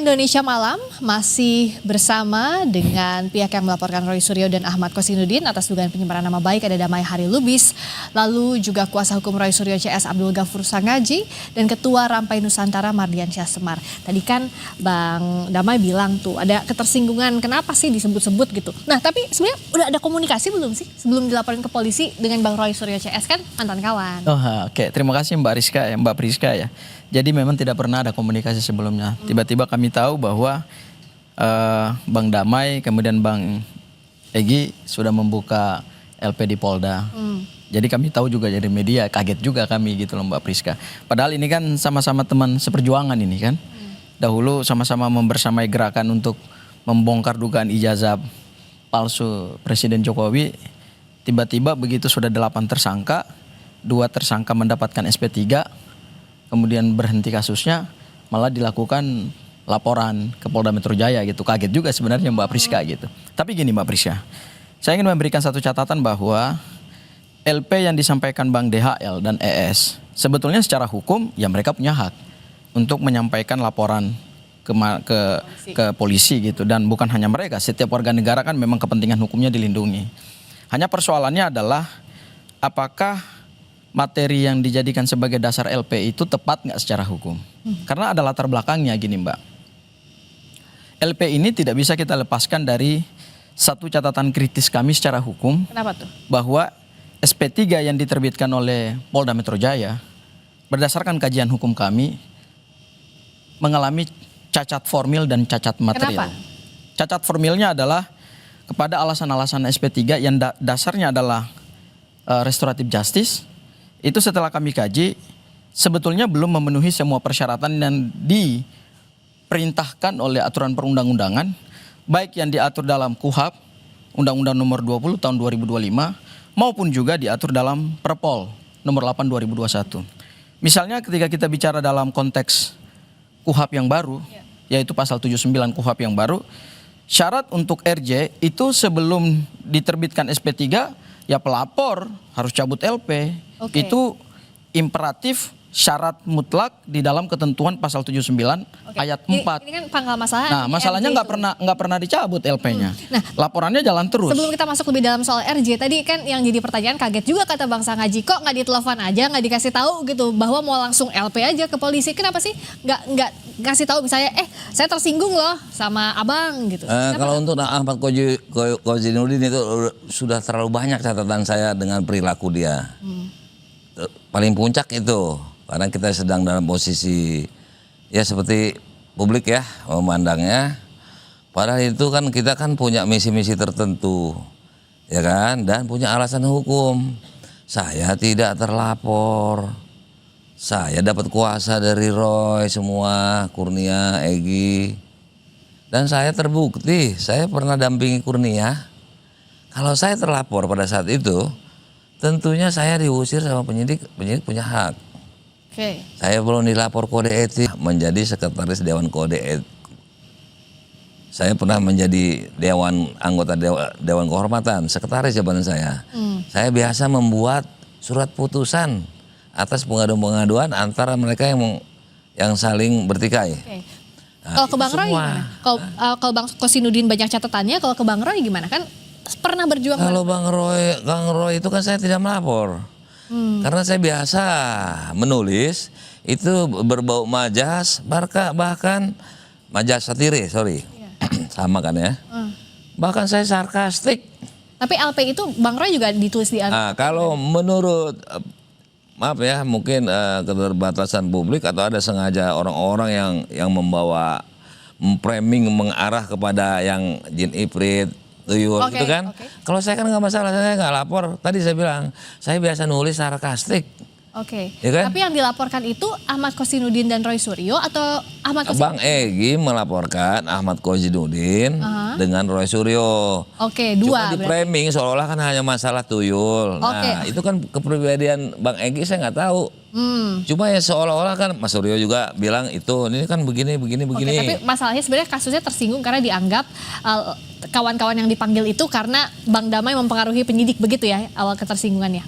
Indonesia Malam masih bersama dengan pihak yang melaporkan Roy Suryo dan Ahmad Kosinudin atas dugaan pencemaran nama baik. Ada Damai Hari Lubis, lalu juga kuasa hukum Roy Suryo CS Abdul Ghafur Sangaji dan Ketua Rampai Nusantara Mardiansyah Semar. Tadi kan Bang Damai bilang tuh ada ketersinggungan, kenapa sih disebut-sebut gitu. Nah tapi sebenarnya udah ada komunikasi belum sih sebelum dilaporin ke polisi dengan Bang Roy Suryo CS, kan mantan kawan. Oke. Terima kasih Mbak Priska ya. Jadi memang tidak pernah ada komunikasi sebelumnya. Tiba-tiba kami tahu bahwa Bang Damai kemudian Bang Egy sudah membuka LP di Polda. Jadi kami tahu juga dari media, kaget juga kami gitu loh Mbak Priska. Padahal ini kan sama-sama teman seperjuangan ini kan. Dahulu sama-sama membersamai gerakan untuk membongkar dugaan ijazah palsu Presiden Jokowi. Tiba-tiba begitu sudah 8 tersangka, 2 tersangka mendapatkan SP3. Kemudian berhenti kasusnya, malah dilakukan laporan ke Polda Metro Jaya gitu. Kaget juga sebenarnya Mbak Priska gitu. Tapi gini Mbak Priska, saya ingin memberikan satu catatan bahwa LP yang disampaikan Bang DHL dan ES, sebetulnya secara hukum ya mereka punya hak untuk menyampaikan laporan ke polisi gitu. Dan bukan hanya mereka, setiap warga negara kan memang kepentingan hukumnya dilindungi. Hanya persoalannya adalah apakah materi yang dijadikan sebagai dasar LP itu tepat nggak secara hukum? Karena ada latar belakangnya gini Mbak. LP ini tidak bisa kita lepaskan dari satu catatan kritis kami secara hukum. Kenapa tuh? Bahwa SP3 yang diterbitkan oleh Polda Metro Jaya berdasarkan kajian hukum kami mengalami cacat formil dan cacat material. Kenapa? Cacat formilnya adalah kepada alasan-alasan SP3 yang dasarnya adalah restoratif justice. Itu setelah kami kaji, sebetulnya belum memenuhi semua persyaratan yang diperintahkan oleh aturan perundang-undangan, baik yang diatur dalam KUHP, Undang-Undang Nomor 20 Tahun 2025, maupun juga diatur dalam Perpol Nomor 8 2021. Misalnya ketika kita bicara dalam konteks KUHP yang baru, yaitu pasal 79 KUHP yang baru, syarat untuk RJ itu sebelum diterbitkan SP3, ya pelapor harus cabut LP. Itu imperatif syarat mutlak di dalam ketentuan pasal 79 ayat 4. Ini kan pangkal masalah. Nah, masalahnya nggak pernah dicabut LP-nya. Nah, laporannya jalan terus. Sebelum kita masuk lebih dalam soal RJ, tadi kan yang jadi pertanyaan, kaget juga kata Bang Sangaji, kok nggak ditelepon aja, nggak dikasih tahu gitu bahwa mau langsung LP aja ke polisi. Kenapa sih nggak kasih tahu misalnya, saya tersinggung loh sama abang gitu. Kalau untuk Ahmad Kosinudin itu sudah terlalu banyak catatan saya dengan perilaku dia. Paling puncak itu, karena kita sedang dalam posisi ya seperti publik ya memandangnya. Padahal itu kan kita kan punya misi-misi tertentu, ya kan, dan punya alasan hukum. Saya tidak terlapor, saya dapat kuasa dari Roy semua, Kurnia, Egy, dan saya terbukti. Saya pernah dampingi Kurnia. Kalau saya terlapor pada saat itu, tentunya saya diusir sama penyidik punya hak. Saya belum dilapor kode etik, menjadi sekretaris Dewan Kode Etik. Saya pernah menjadi anggota Dewan Kehormatan, sekretaris jabatan saya. Saya biasa membuat surat putusan atas pengaduan-pengaduan antara mereka yang saling bertikai. Kalau ke Bang Roy gimana? Kalau Bang Kosinudin banyak catatannya, kalau ke Bang Roy gimana? Kan pernah berjuang. Kalau Bang Roy itu kan saya tidak melapor. Karena saya biasa menulis itu berbau majas, bahkan majas satire, sama kan ya. Bahkan saya sarkastik. Tapi LP itu Bang Roy juga ditulis di kalau menurut maaf ya, mungkin keterbatasan publik atau ada sengaja orang-orang yang membawa framing mengarah kepada yang jin ifrit, tuyul gitu kan. Kalau saya kan nggak masalah, saya nggak lapor. Tadi saya bilang saya biasa nulis sarkastik. Ya kan? Tapi yang dilaporkan itu Ahmad Kosinudin dan Roy Suryo atau Ahmad Kosinudin? Bang Egy melaporkan Ahmad Kosinudin dengan Roy Suryo. Dua. Cuma di framing seolah-olah kan hanya masalah tuyul. Nah, itu kan kepribadian Bang Egy saya nggak tahu. Cuma ya seolah-olah kan Mas Suryo juga bilang ini kan begini. Tapi masalahnya sebenarnya kasusnya tersinggung karena dianggap kawan-kawan yang dipanggil itu karena Bang Damai mempengaruhi penyidik, begitu ya awal ketersinggungannya?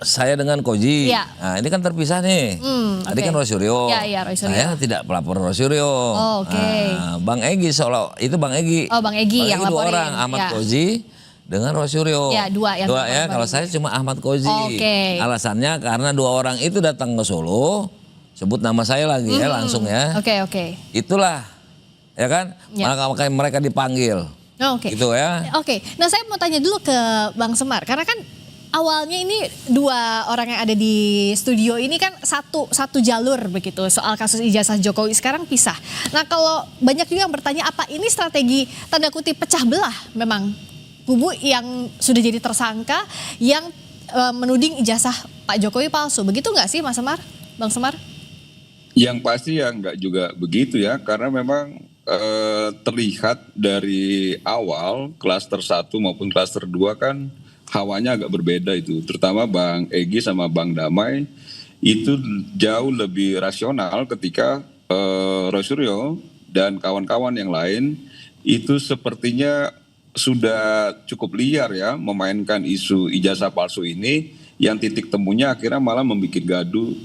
Saya dengan Koji. Iya. Nah, ini kan terpisah nih. Tadi oke. kan Roy Suryo. Iya, Roy Suryo. Saya tidak pelapor Roy Suryo. Oh, oke. Nah, Bang Egy itu Bang Egy. Oh, Bang Egy yang dua laporin. orang, Ahmad Ya. Koji dengan Roy Suryo. Ya, dua yang Dua laporin ya. Bang Kalau Egy. saya cuma Ahmad Koji. Oke. Alasannya karena dua orang itu datang ke Solo, sebut nama saya lagi ya langsung ya. Oke. Itulah, ya kan? Ya. Maka mereka dipanggil. Oh, oke. Gitu ya. Oke, nah saya mau tanya dulu ke Bang Semar, karena kan awalnya ini dua orang yang ada di studio ini kan satu jalur begitu soal kasus ijazah Jokowi, sekarang pisah. Nah kalau banyak juga yang bertanya apa ini strategi tanda kutip pecah belah memang kubu yang sudah jadi tersangka yang menuding ijazah Pak Jokowi palsu, begitu nggak sih Mas Semar, Bang Semar? Yang pasti ya nggak juga begitu ya, karena memang terlihat dari awal klaster 1 maupun klaster 2 kan hawanya agak berbeda itu. Terutama Bang Egy sama Bang Damai itu jauh lebih rasional ketika Roy Suryo dan kawan-kawan yang lain itu sepertinya sudah cukup liar ya memainkan isu ijazah palsu ini, yang titik temunya akhirnya malah membuat gaduh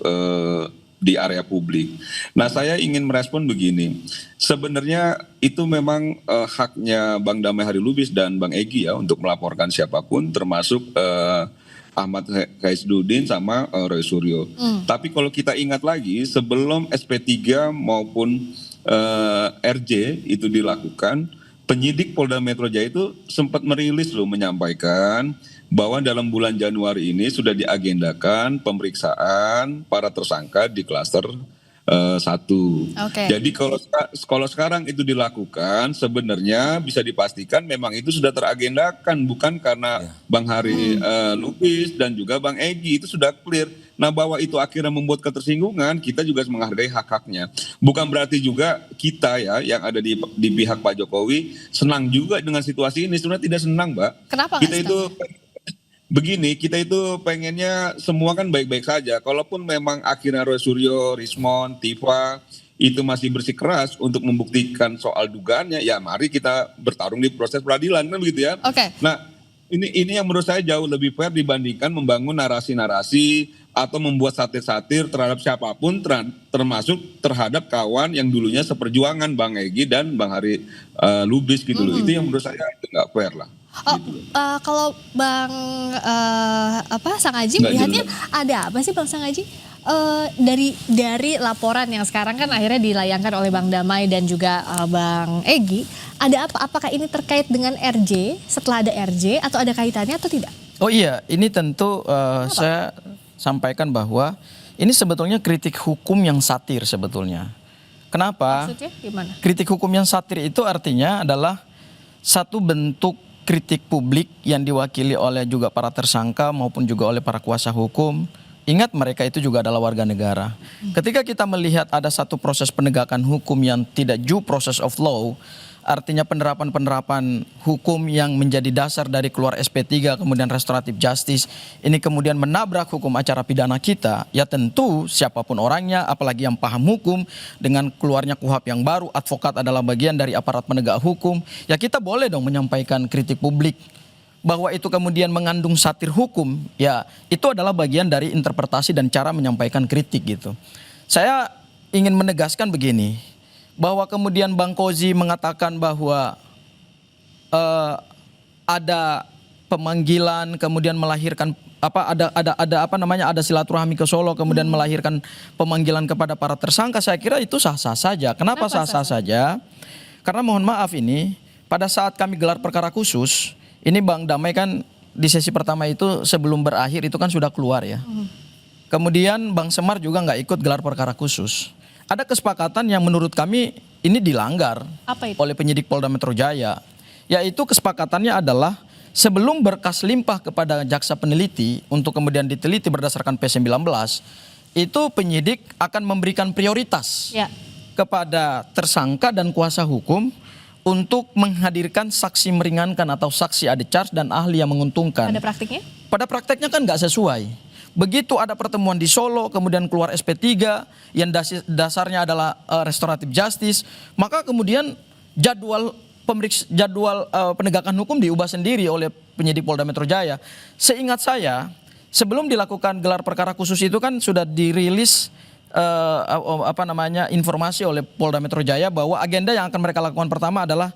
di area publik. Nah, saya ingin merespon begini. Sebenarnya itu memang haknya Bang Damai Hari Lubis dan Bang Egy ya untuk melaporkan siapapun, termasuk Ahmad Khaisnudin sama Roy Suryo. Tapi kalau kita ingat lagi, sebelum SP3 maupun RJ itu dilakukan, penyidik Polda Metro Jaya itu sempat merilis loh, menyampaikan bahwa dalam bulan Januari ini sudah diagendakan pemeriksaan para tersangka di klaster 1. Oke. Jadi kalau sekarang itu dilakukan, sebenarnya bisa dipastikan memang itu sudah teragendakan, bukan karena Bang Hari Lubis dan juga Bang Egy, itu sudah clear. Nah, bahwa itu akhirnya membuat ketersinggungan, kita juga menghargai hak-haknya. Bukan berarti juga kita ya yang ada di pihak Pak Jokowi senang juga dengan situasi ini. Sebenarnya tidak senang, Mbak. Kenapa nggak Kita senang? itu begini, kita itu pengennya semua kan baik-baik saja. Kalaupun memang akhirnya Roy Suryo, Rismon, Tifa itu masih bersikeras untuk membuktikan soal dugaannya, ya mari kita bertarung di proses peradilan, kan begitu ya. Oke. Nah, ini yang menurut saya jauh lebih fair dibandingkan membangun narasi-narasi atau membuat satir-satir terhadap siapapun, termasuk terhadap kawan yang dulunya seperjuangan, Bang Egy dan Bang Hari Lubis gitu loh. Itu yang menurut saya itu nggak fair lah. Oh, Gitu loh. kalau Bang Sang Aji Nggak melihatnya jelas. ada apa sih Bang Sang Aji? Dari laporan yang sekarang kan akhirnya dilayangkan oleh Bang Damai dan juga Bang Egy, ada apa? Apakah ini terkait dengan RJ, setelah ada RJ atau ada kaitannya atau tidak? Oh iya, ini tentu saya sampaikan bahwa ini sebetulnya kritik hukum yang satir sebetulnya. Kenapa? Maksudnya gimana? Kritik hukum yang satir itu artinya adalah satu bentuk kritik publik yang diwakili oleh juga para tersangka maupun juga oleh para kuasa hukum. Ingat, mereka itu juga adalah warga negara. Ketika kita melihat ada satu proses penegakan hukum yang tidak due process of law, artinya penerapan-penerapan hukum yang menjadi dasar dari keluar SP3 kemudian restoratif justice ini kemudian menabrak hukum acara pidana kita, ya tentu siapapun orangnya, apalagi yang paham hukum, dengan keluarnya KUHP yang baru, advokat adalah bagian dari aparat penegak hukum, ya kita boleh dong menyampaikan kritik publik. Bahwa itu kemudian mengandung satir hukum, ya itu adalah bagian dari interpretasi dan cara menyampaikan kritik gitu. Saya ingin menegaskan begini, bahwa kemudian Bang Kozi mengatakan bahwa ada pemanggilan kemudian melahirkan ada silaturahmi ke Solo kemudian melahirkan pemanggilan kepada para tersangka, saya kira itu sah-sah saja. Kenapa sah-sah saja? Karena mohon maaf, ini pada saat kami gelar perkara khusus, ini Bang Damai kan di sesi pertama itu sebelum berakhir itu kan sudah keluar ya. Kemudian Bang Semar juga nggak ikut gelar perkara khusus. Ada kesepakatan yang menurut kami ini dilanggar Apa itu? oleh penyidik Polda Metro Jaya. Yaitu kesepakatannya adalah sebelum berkas limpah kepada jaksa peneliti untuk kemudian diteliti berdasarkan P19, itu penyidik akan memberikan prioritas Ya. kepada tersangka dan kuasa hukum untuk menghadirkan saksi meringankan atau saksi ade charge dan ahli yang menguntungkan. Pada praktiknya? Pada prakteknya kan nggak sesuai. Begitu ada pertemuan di Solo, kemudian keluar SP3 yang dasarnya adalah restoratif justice, maka kemudian jadwal penegakan hukum diubah sendiri oleh penyidik Polda Metro Jaya. Seingat saya, sebelum dilakukan gelar perkara khusus itu kan sudah dirilis informasi oleh Polda Metro Jaya bahwa agenda yang akan mereka lakukan pertama adalah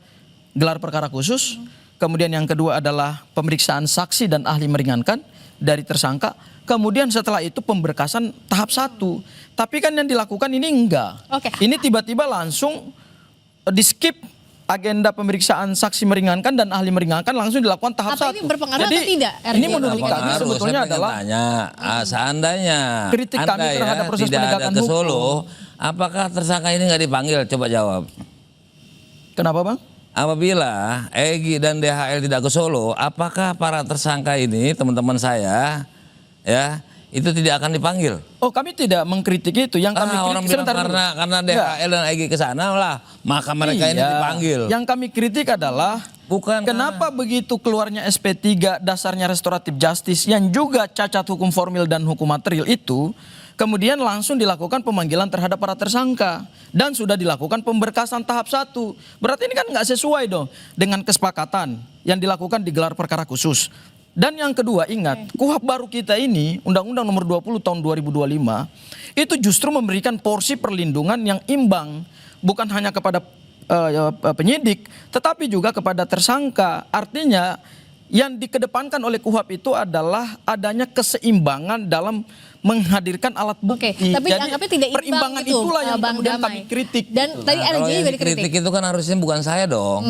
gelar perkara khusus, kemudian yang kedua adalah pemeriksaan saksi dan ahli meringankan dari tersangka, kemudian setelah itu pemberkasan tahap 1. Tapi kan yang dilakukan ini enggak. Oke. Ini tiba-tiba langsung di skip agenda pemeriksaan saksi meringankan dan ahli meringankan, langsung dilakukan tahap 1. Apa ini berpengaruh atau tidak, RJ? Ini menurut kami sebetulnya adalah seandainya kritik kami terhadap proses tidak ada penegakan ke hukum. Solo, apakah tersangka ini nggak dipanggil? Coba jawab. Kenapa Bang? Apabila Egy dan DHL tidak ke Solo, apakah para tersangka ini, teman-teman saya, ya, itu tidak akan dipanggil? Oh, kami tidak mengkritik itu. Yang kami kritik Orang bilang karena DHL dan Egy ke sana lah, maka mereka ini dipanggil. Yang kami kritik adalah Bukan kenapa begitu keluarnya SP3 dasarnya restoratif justice yang juga cacat hukum formil dan hukum material itu, kemudian langsung dilakukan pemanggilan terhadap para tersangka dan sudah dilakukan pemberkasan tahap 1. Berarti ini kan nggak sesuai dong dengan kesepakatan yang dilakukan di gelar perkara khusus. Dan yang kedua, ingat, KUHP baru kita ini, Undang-Undang Nomor 20 Tahun 2025, itu justru memberikan porsi perlindungan yang imbang, bukan hanya kepada penyidik, tetapi juga kepada tersangka. Artinya yang dikedepankan oleh KUHP itu adalah adanya keseimbangan dalam menghadirkan alat bukti. Oke, tapi jadi dianggapnya tidak imbang perimbangan itu, itulah yang Bang kemudian Damai. kami kritik. Dan tadi RJ Kalau juga yang dikritik. dikritik itu kan harusnya bukan saya dong.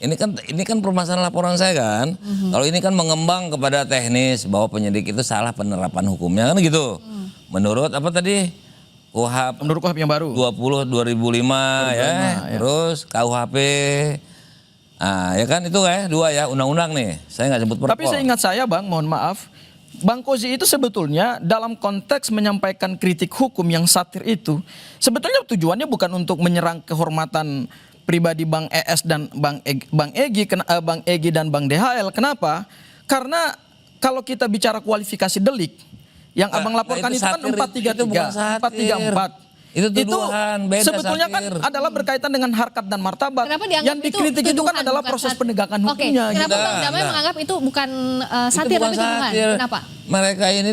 Ini kan permasalahan laporan saya kan. Kalau ini kan mengembang kepada teknis bahwa penyidik itu salah penerapan hukumnya kan gitu. Menurut apa tadi? KUHP Menurut KUHP yang baru. 20 2005 ya. Terus KUHP. Ah, ya kan itu dua ya undang-undang nih. Saya nggak sebut perpol. Tapi seingat saya Bang, mohon maaf, Bang Kozi itu sebetulnya dalam konteks menyampaikan kritik hukum yang satir itu, sebetulnya tujuannya bukan untuk menyerang kehormatan pribadi Bang ES dan Bang Egy dan Bang DHL. Kenapa? Karena kalau kita bicara kualifikasi delik, yang abang laporkan itu kan 433, 434. Itu tuduhan, beda sebetulnya kan satir. adalah berkaitan dengan harkat dan martabat. Kenapa dianggap Yang dikritik itu kan tuduhan, adalah bukan proses satir? penegakan Oke, hukumnya. kenapa gitu. Bang Damai menganggap itu bukan satir bukan tapi tuduhan? satir. Kenapa? Mereka ini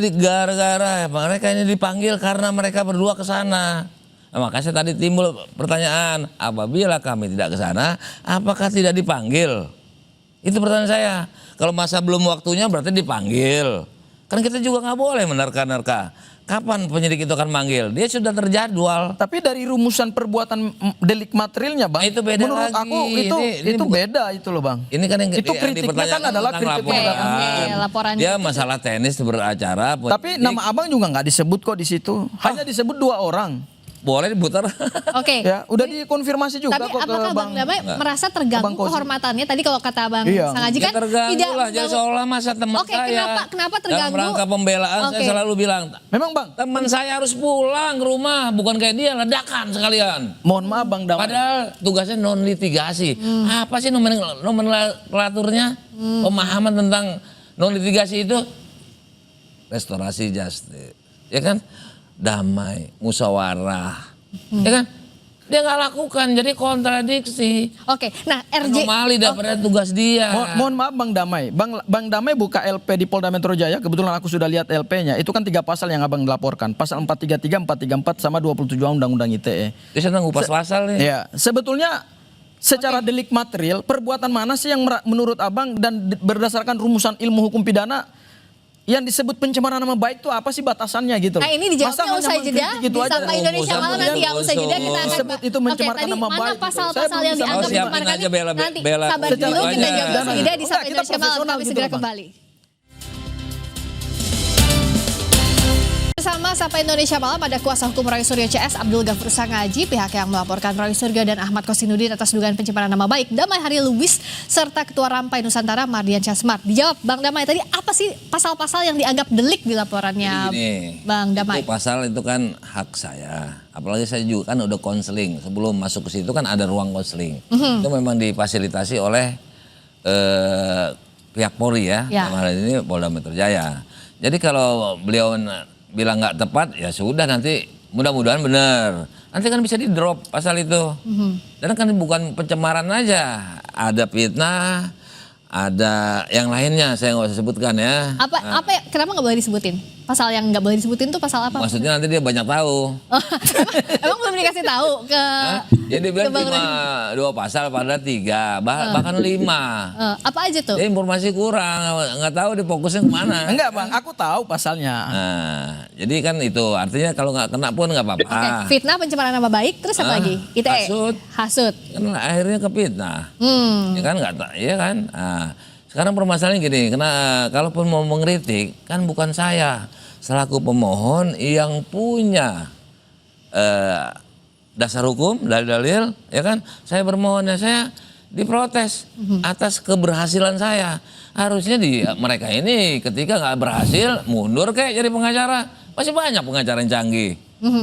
mereka ini dipanggil karena mereka berdua ke sana. Nah, makanya tadi timbul pertanyaan, apabila kami tidak ke sana, apakah tidak dipanggil? Itu pertanyaan saya. Kalau masa belum waktunya berarti dipanggil. Kan kita juga nggak boleh menerka-nerka. Kapan penyidik itu akan manggil? Dia sudah terjadwal. Tapi dari rumusan perbuatan delik materialnya Bang, Itu beda menurut lagi. aku itu Ini beda itu loh Bang. Ini kan yang itu yang kritiknya kan dipertanyakan adalah tentang kritik laporan. penegakan hukum. laporannya Dia itu masalah teknis beracara. Tapi penyidik. nama abang juga nggak disebut kok di situ. Hanya disebut 2 orang. Boleh diputar. Oke. Ya, udah dikonfirmasi juga Tapi kok ke apakah Bang Damai merasa terganggu Bang Kozi. kehormatannya? Tadi kalau kata Bang Iya. Sangaji Ya kan terganggu tidak lah, jadi mengganggu. seolah masa teman Oke, saya. kenapa terganggu? Dalam rangka pembelaan Oke. saya selalu bilang, Memang Bang, teman saya harus pulang ke rumah, bukan kayak dia ledakan sekalian. mohon maaf Bang Damai. Padahal tugasnya non litigasi. Apa sih nomenklaturnya? Pemahaman tentang non litigasi itu restorasi justice, ya kan? Damai, musyawarah, ya kan? Dia nggak lakukan, jadi kontradiksi. Oke, nah RJ. Anomali daripada tugas dia. Mohon maaf Bang Damai. Bang Damai buka LP di Polda Metro Jaya. Kebetulan aku sudah lihat LP-nya. Itu kan 3 pasal yang abang laporkan. Pasal 433, 434 sama 27 Undang-Undang ITE. Dia sedang ngupas pasal nih. Ya, sebetulnya secara delik material perbuatan mana sih yang menurut abang dan berdasarkan rumusan ilmu hukum pidana yang disebut pencemaran nama baik itu apa sih batasannya gitu? Nah ini dijawabnya Masa usai hanya jeda mengkritik gitu di aja? Sapa Indonesia Malam nanti ya usai jeda kita akan Disebut itu mencemarkan tadi nama mana baik gitu. pasal-pasal Saya yang belum bisa dianggap siapin mencemarkan aja bela- nanti bela- sabar secara dulu kita banyak. jawab usai jeda di Sapa Enggak, kita Indonesia Malam profesional kami gitu segera loh, Bang. kembali. Bersama Sapa Indonesia Malam ada kuasa hukum Roy Suryo CS Abdul Ghafur Sangaji, pihak yang melaporkan Roy Suryo dan Ahmad Kosinudin atas dugaan pencemaran nama baik, Damai Hari Lubis serta Ketua Rampai Nusantara Mardian Syasmar. Dijawab Bang Damai tadi apa sih pasal-pasal yang dianggap delik di laporannya Gini, Bang Damai? itu pasal itu kan hak saya. Apalagi saya juga kan udah konseling. Sebelum masuk ke situ kan ada ruang konseling. Itu memang difasilitasi oleh pihak Polri ya. Ya. Dalam hal ini Polda Metro Jaya. Jadi kalau beliau bilang nggak tepat, ya sudah nanti mudah-mudahan benar. Nanti kan bisa di drop pasal itu. Dan kan bukan pencemaran aja, ada fitnah, ada yang lainnya saya nggak usah sebutkan ya. Kenapa nggak boleh disebutin? Pasal yang nggak boleh disebutin tuh pasal apa? Maksudnya nanti dia banyak tahu. Emang belum dikasih tahu ke Jadi dia bilang ke Bang cuma Ray? 2 pasal pada 3, bahkan 5. Apa aja tuh? Jadi informasi kurang, nggak tahu dia fokusnya kemana. Enggak bang, aku tahu pasalnya. Nah, jadi kan itu artinya kalau nggak kena pun nggak apa-apa. Oke, fitnah, pencemaran nama baik, terus apa lagi? ITE. Hasut. Kan akhirnya ke fitnah. Ya kan nggak tak, ya kan. Nah, sekarang permasalahannya gini, kalaupun mau mengkritik kan bukan saya selaku pemohon yang punya dasar hukum, dalil-dalil, ya kan. Saya bermohon ya saya diprotes atas keberhasilan saya. Harusnya mereka ini ketika nggak berhasil mundur kayak jadi pengacara. Masih banyak pengacara yang canggih.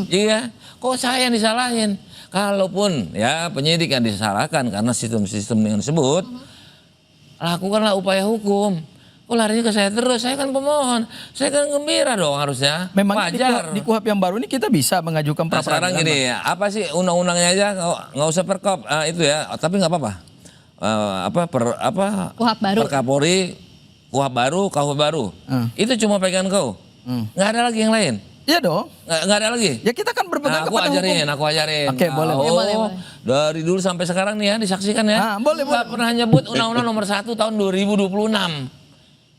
Iya, kok saya yang disalahin? Kalaupun ya penyidik yang disalahkan karena sistem-sistem yang disebut, lakukanlah upaya hukum. Kok larinya ke saya terus? Saya kan pemohon. Saya kan gembira dong harusnya. Memang wajar. di KUHP yang baru ini kita bisa mengajukan Nah, sekarang pra-peradilan, gini, apa sih undang-undangnya aja nggak usah perkop itu ya, tapi nggak apa-apa. KUHP baru. Perkapori, KUHP baru. Itu cuma pegangan kau. Nggak ada lagi yang lain. Iya dong. Nggak ada lagi. Ya kita kan berpegang Aku kepada ajarin, hukum. aku ajarin. Oke, boleh. Oh, Boleh. dari dulu sampai sekarang nih ya disaksikan ya. Boleh. Nggak pernah nyebut Undang-Undang Nomor 1 tahun 2026.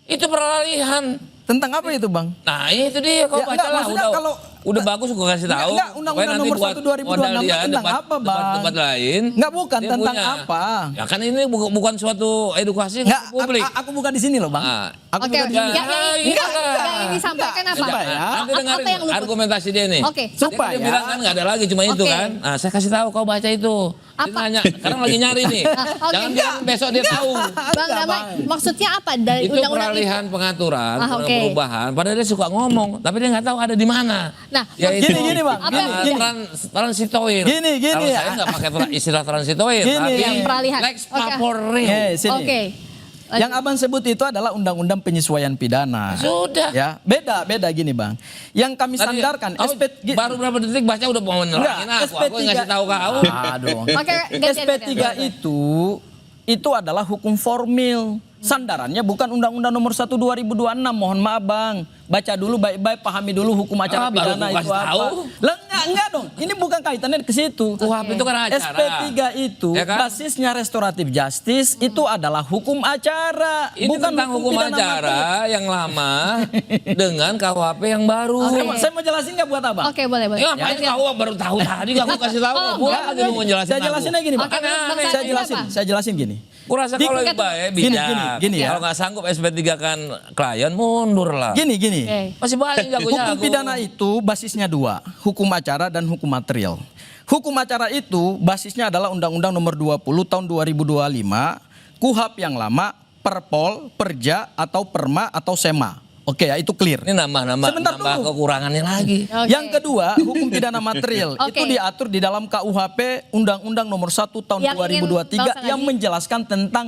Itu peralihan. Tentang apa itu bang? Nah itu dia, kau Ya, baca enggak, lah. maksudnya Udah bagus gua kasih tahu. Enggak, Undang-Undang Nomor 1 2026 tentang apa, Bang? Tempat lain. Enggak, bukan dia tentang punya. apa? Ya kan ini bukan suatu edukasi Enggak, publik. aku bukan di sini loh bang. Aku Oke, bukan di sini. yang disampaikan apa? Nanti Apa dengerin yang luput? argumentasi dia nih. Oke. Supaya- Dia bilang kan nggak ada lagi cuma itu Oke. kan. Nah saya kasih tahu kau baca itu. Dia Apa? nanya, sekarang lagi nyari nih. Oke. Jangan bilang besok dia tahu. Bang Damai, maksudnya apa dari Itu undang-undang itu? peralihan pengaturan, Oke. perubahan. Padahal dia suka ngomong, tapi dia nggak tahu ada di mana. Nah, Yaitu, gini, Bang. Gini. transitoir. Gini, Kalau ya. saya nggak pakai istilah transitoir, Gini. tapi Yang peralihan. lex Oke. favoris. Sini. Oke. Yang abang sebut itu adalah Undang-Undang Penyesuaian Pidana. Sudah. Ya, beda gini bang. Yang kami Tadi, sandarkan kamu baru berapa detik baca udah mau menerangin aku ngasih tahu kau. Aduh. Oke, gantian. SP3 itu adalah hukum formil. Sandarannya bukan Undang-Undang Nomor 1 2026. Mohon maaf bang. Baca dulu baik-baik, pahami dulu hukum acara Baru pidana aku itu kasih apa. tahu. Lah enggak dong. Ini bukan kaitannya ke situ. KUHP itu kan acara. SP3 itu Ya kan? basisnya restoratif justice itu adalah hukum acara, Ini bukan tentang hukum pidana mati. acara yang lama dengan KUHP yang baru. Saya mau jelasin nggak buat abang? Oke, boleh. Ya ngapain kau baru tahu tadi aku kasih tahu. Pulang lagi mau ngejelasin Saya jelasinnya gini, Pak. Oke, Bang Aneh. Sandi, Saya jelasin gini. Kurasa kalau lebih baik bijak. Gini ya. Kalau nggak sanggup SP3 kan klien mundur lah. Gini. Oke. Masih banyak jago-jago. Hukum pidana itu basisnya 2, hukum acara dan hukum material. Hukum acara itu basisnya adalah Undang-Undang Nomor 20 tahun 2025, KUHP yang lama, Perpol, Perja atau Perma atau Sema. Oke ya, itu clear. Ini nambah Sebentar dulu. kekurangannya lagi. Oke. Yang kedua, hukum pidana material Oke. itu diatur di dalam KUHP Undang-Undang Nomor 1 tahun Yang ingin 2023 Bang yang Sandi- menjelaskan tentang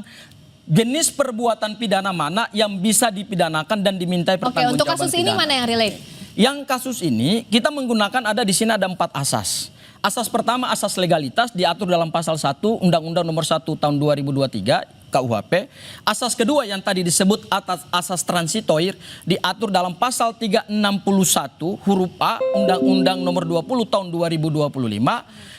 jenis perbuatan pidana mana yang bisa dipidanakan dan dimintai Oke, pertanggungjawaban untuk kasus ini pidana. mana yang relate? Yang kasus ini kita menggunakan ada di sini ada 4 asas. Asas pertama asas legalitas diatur dalam pasal 1 Undang-Undang Nomor 1 tahun 2023 KUHP. Asas kedua yang tadi disebut atas asas transitoir diatur dalam pasal 361 huruf A Undang-Undang Nomor 20 tahun 2025.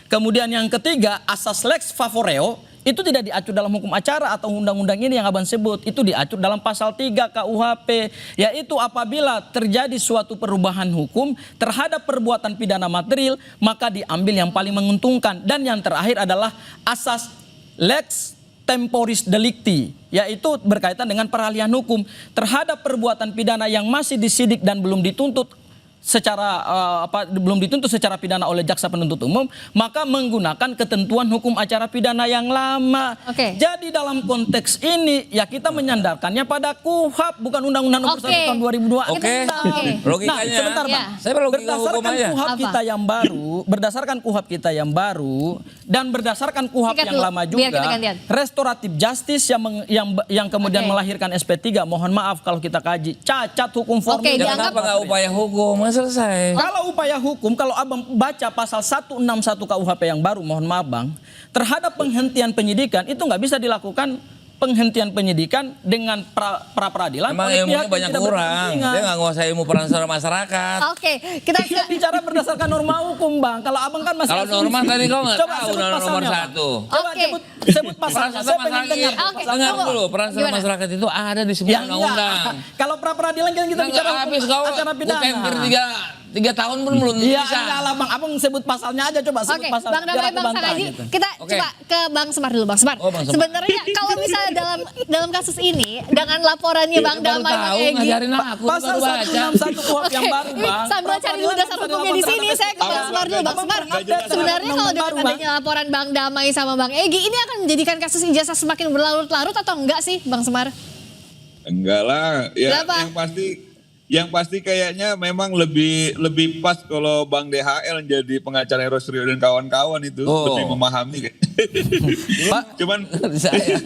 Kemudian yang ketiga asas lex favoreo itu tidak diatur dalam hukum acara atau undang-undang ini yang abang sebut, itu diatur dalam pasal 3 KUHP, yaitu apabila terjadi suatu perubahan hukum terhadap perbuatan pidana material maka diambil yang paling menguntungkan. Dan yang terakhir adalah asas lex temporis delicti, yaitu berkaitan dengan peralihan hukum terhadap perbuatan pidana yang masih disidik dan belum dituntut secara pidana oleh jaksa penuntut umum, maka menggunakan ketentuan hukum acara pidana yang lama. Oke. Jadi dalam konteks ini ya kita menyandarkannya pada KUHP bukan Undang-Undang Nomor 1 Oke. tahun 2002. Oke. Nah, Logikanya. sebentar Bang. Ya. Saya logika hukum Berdasarkan aja. KUHP Apa? kita yang baru, berdasarkan KUHP kita yang baru dan berdasarkan KUHP Singkat yang dulu, lama biar kita juga, gantian. restoratif justice yang kemudian Oke. melahirkan SP3, mohon maaf kalau kita kaji, cacat hukum formil. Oke, Ya dan kenapa nggak upaya hukum? Nggak selesai. kalau upaya hukum, kalau abang baca pasal 161 KUHP yang baru, mohon maaf bang, terhadap penghentian penyidikan itu nggak bisa dilakukan penghentian penyidikan dengan pra peradilan Emang oleh ilmunya pihak yang banyak tidak kurang. berkepentingan. Dia nggak nguasai ilmu peran serta masyarakat. Oke, kita Kita bicara berdasarkan norma hukum, Bang. Kalau abang kan masih Kalau norma asumsi. tadi kau nggak Coba tahu sebut nomor pasalnya, Bang. 1. Coba Oke. sebut Peran pasalnya. serta Saya pengen masyarakat. dengar. Oke, pasalnya. Dengar tunggu. dulu, peran serta Gimana? masyarakat itu ada di semua Ya, undang-undang. enggak. Kalau pra peradilan kan kita bicara hukum Habis kau acara pidana. hampir 3 tahun pun belum Iya, bisa. enggak lah Bang. Abang sebut pasalnya aja, coba sebut Oke, pasalnya. Bang biar Damai, aku Bang bantah Sangaji, gitu. kita Oke. coba ke Bang Semar dulu, Bang Semar. Oh, Bang Semar. Sebenarnya kalau misalnya dalam kasus ini dengan laporannya Bang Baru Damai, Bang tahu Egy. ngajarin aku Pasal baru baca. 161 KUHP yang baru, Bang. Sambil cari dulu dasar hukumnya di sini, saya ke Bang Semar dulu, Bang Semar. Sebenarnya kalau dengan adanya laporan Bang Damai sama Bang Egy, ini akan menjadikan kasus ijazah semakin berlarut-larut atau enggak sih, Bang Semar? Enggak lah, ya Kenapa? yang pasti kayaknya memang lebih pas kalau Bang DHL jadi pengacara Rosrio dan kawan-kawan itu Oh. lebih memahami. Pak, Cuman Saya.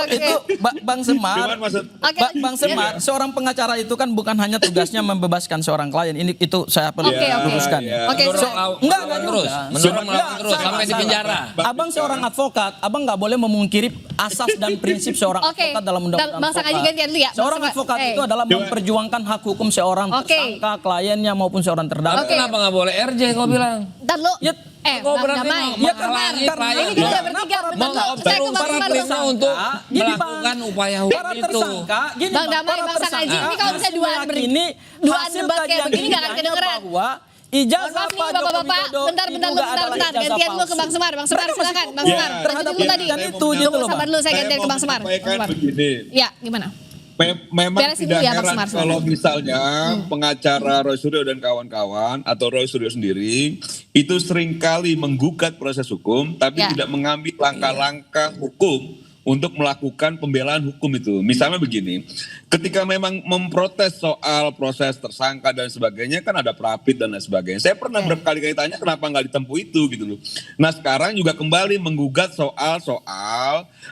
itu Bang Semar. cuman maksud Oke. Bang Semar, seorang pengacara itu kan bukan hanya tugasnya membebaskan seorang klien. Ini itu saya perlu Oke, oke. luruskan. Ya. Oke, Mendorong enggak terus, juga. mendorong Enggak, melawan terus saya sampai di salah. penjara. Abang seorang advokat, abang nggak boleh memungkiri asas dan prinsip seorang Oke. advokat dalam undang-undang Bang Sangaji advokat. gantian dulu ya, Bang Seorang Semar. advokat Eh. itu adalah memperjuangkan hak hukum seorang Oke. tersangka, kliennya maupun seorang terdakwa. Oke. Kenapa nggak boleh RJ kau bilang? Ntar lu, Ya, kau Bang berarti Damai. mau Ya, menghalangi karena klien. Ini kita Kenapa bertiga, bentar Mau lu, saya ke Bang para Semar periksa dulu. untuk Gini, Bang. melakukan upaya Para hukum itu. tersangka, gini Bang Bang, Damai, para Bang Sangaji, tersangka ini kalau misalnya duaan meyakini duaan hasil debat kayak kajian begini nggak akan ilmiahnya kedengeran. bahwa Mohon ijazah maaf nih Pak Joko Bapak-bapak, Widodo bentar, diduga bentar, adalah bentar. ijazah Gantian dulu ke palsu. Bang Semar, Bang Semar Mereka silakan, masih Bang Ya, Semar. Lanjut terhadap dulu tadi. penyidikan itu gitu Tunggu, loh, sabar Bang. dulu, saya gantian ke Bang Semar. Bang menyampaikan Semar. begini. Ya, gimana? Memang Beresin tidak dulu ya, Bang heran Semar, silakan. kalau misalnya pengacara Roy Suryo dan kawan-kawan atau Roy Suryo sendiri itu seringkali menggugat proses hukum tapi Ya. tidak mengambil langkah-langkah hukum untuk melakukan pembelaan hukum itu. Misalnya begini, ketika memang memprotes soal proses tersangka dan sebagainya kan ada prapit dan lain sebagainya. Saya pernah berkali-kali tanya kenapa nggak ditempuh itu gitu loh. Nah sekarang juga kembali menggugat soal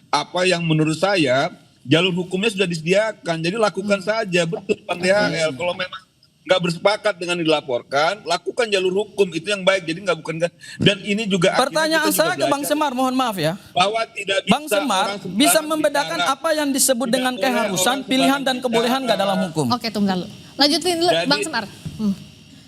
apa yang menurut saya jalur hukumnya sudah disediakan, jadi lakukan saja, betul Bang DHL. Kalau memang nggak bersepakat dengan dilaporkan, lakukan jalur hukum itu yang baik. Jadi nggak bukan dan ini juga akhirnya Pertanyaan kita juga saya ke Bang belajar Semar, mohon maaf ya. bahwa tidak bisa Bang Semar orang sembarangan bisa membedakan bicara. apa yang disebut Tidak dengan boleh keharusan, orang pilihan dan sembarangan kebolehan nggak bicara. dalam hukum? Oke, tunggu dulu. Lanjutin dulu, Jadi- Bang Semar.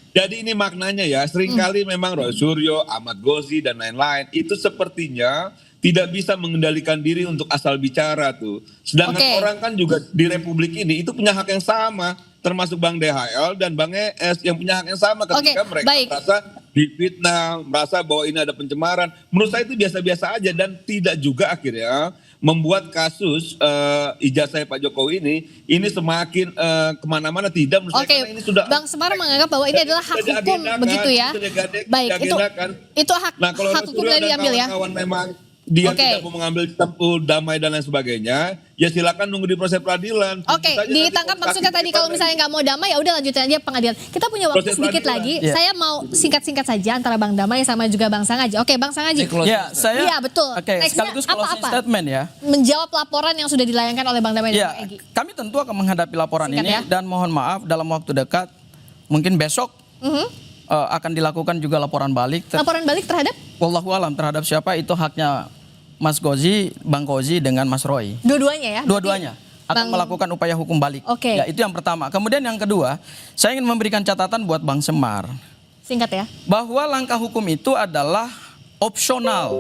Jadi ini maknanya ya, seringkali memang Roy Suryo, Ahmad Ghozi dan lain-lain itu sepertinya tidak bisa mengendalikan diri untuk asal bicara tuh. Sedangkan Oke. orang kan juga di Republik ini itu punya hak yang sama, termasuk Bang DHL dan Bang ES yang punya hak yang sama ketika Oke, mereka baik. merasa difitnah, merasa bahwa ini ada pencemaran. Menurut saya itu biasa-biasa aja dan tidak juga akhirnya membuat kasus ijazah Pak Jokowi ini semakin kemana-mana. Tidak, menurut saya Oke, karena ini sudah Bang Semar menganggap bahwa ini Dan adalah itu hak sudah hukum diagendakan, begitu ya. itu sudah Baik, diagendakan. itu hak Nah, kalau hak hukum Suryo yang dan diambil ya. kawan-kawan memang dia Oke. tidak mau mengambil tempuh damai dan lain sebagainya, ya silakan nunggu di proses peradilan. Tunggu Oke, saja ditangkap nanti maksudnya tadi kalau misalnya nggak mau damai ya udah lanjutin aja pengadilan. Kita punya waktu Proses sedikit peradilan. lagi. Iya. Saya mau singkat-singkat saja antara Bang Damai sama juga Bang Sangaji. Oke, Bang Sangaji. Ya, saya. Iya, betul. Oke, Nextnya sekaligus closing apa-apa? statement ya. Menjawab laporan yang sudah dilayangkan oleh Bang Damai Ya, dan Bang Egy. kami tentu akan menghadapi laporan Singkat ini ya. dan mohon maaf dalam waktu dekat, mungkin besok akan dilakukan juga laporan balik. Laporan balik terhadap Wallahu alam terhadap siapa itu haknya Mas Gozi, Bang Gozi dengan Mas Roy. dua-duanya ya? Dua-duanya akan Bang- melakukan upaya hukum balik. Oke. Ya, itu yang pertama. Kemudian yang kedua, saya ingin memberikan catatan buat Bang Semar Singkat ya. bahwa langkah hukum itu adalah opsional.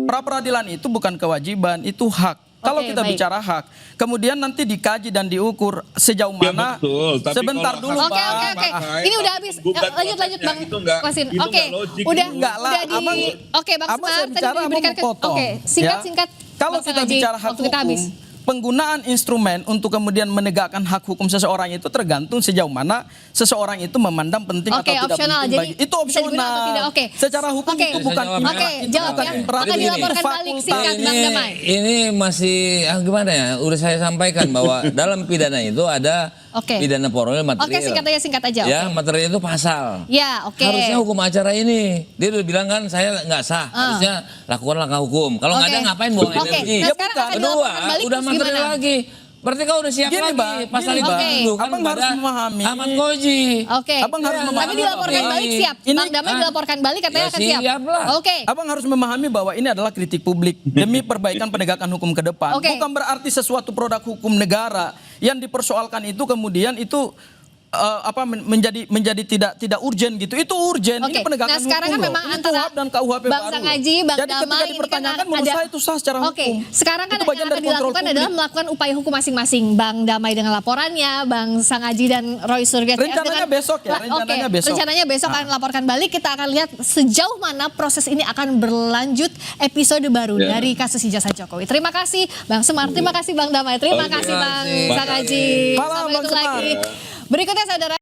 Pra peradilan itu bukan kewajiban, itu hak. Kalau Oke, kita baik. bicara hak, kemudian nanti dikaji dan diukur sejauh Ya, mana. betul. Tapi Sebentar kalau dulu, hak- Oke, Bang. oke, oke. Pakai, Ini udah habis. gugat Lanjut prosesnya, Bang itu nggak- Kosin. itu Oke. nggak logik Udah itu. Enggak lah, udah di Abang- Oke, Bang Abang Semar saya bicara, tadi diberikan Abang potong. Oke, singkat-singkat. Kalau Bang kita Sangaji, bicara hak waktu kita hukum, habis. penggunaan instrumen untuk kemudian menegakkan hak hukum seseorang itu tergantung sejauh mana seseorang itu memandang penting Oke, atau tidak opsional. penting Jadi bagi. Itu bisa digunakan atau opsional. tidak? Oke. Secara hukum Oke. itu bukan Oke, imperatif. Oke, Itu jawab bukan ya. imperatif, Akan itu dilaporkan balik fakultas. singkat, Bang Damai. Ini masih gimana ya? Udah saya sampaikan bahwa dalam pidana itu ada Oke. pidana formal material. Oke, singkat aja. Ya, Oke. material itu pasal. Ya, oke. Harusnya hukum acara ini. Dia udah bilang kan saya nggak sah. Harusnya lakukan langkah hukum. Kalau nggak Oke. ada ngapain buang Oke, energi. nah sekarang akan Kedua, dilaporkan balik udah terus material gimana? lagi. Berarti kau udah siap Gini, lagi Bang, pasal gini, itu Bang. dulu kan Abang harus pada memahami. Ahmad Koji. Oke. Abang harus Tapi memahami. dilaporkan Oke. balik siap. Ini- Bang Damai dilaporkan balik katanya Ya, akan siap. siap lah. Oke. Abang harus memahami bahwa ini adalah kritik publik demi perbaikan penegakan hukum ke depan. Oke. Bukan berarti sesuatu produk hukum negara yang dipersoalkan itu kemudian itu menjadi tidak urgen gitu. Itu urgen. Oke. Ini penegakan Nah, sekarang hukum kan loh. memang Ini antara KUHP dan KUHP Bang baru Sangaji, loh. Bang Jadi Damai, ketika ini kan dipertanyakan menurut ada- saya itu sah secara Oke, hukum. sekarang kan Itu bagian yang dari akan kontrol dilakukan publik. adalah melakukan upaya hukum masing-masing. Bang Damai dengan laporannya, Bang Sangaji dan Roy Suryo CS Rencananya dengan- besok ya, Oke, rencananya besok. rencananya besok akan laporkan balik. Kita akan lihat sejauh mana proses ini akan berlanjut episode baru Ya. dari kasus ijazah Jokowi. Terima kasih Bang Semar, terima kasih Bang Damai, terima Oke. kasih Bang Terima Sangaji. Malam, Sampai Bang ketemu Semar. lagi. Berikutnya saudara.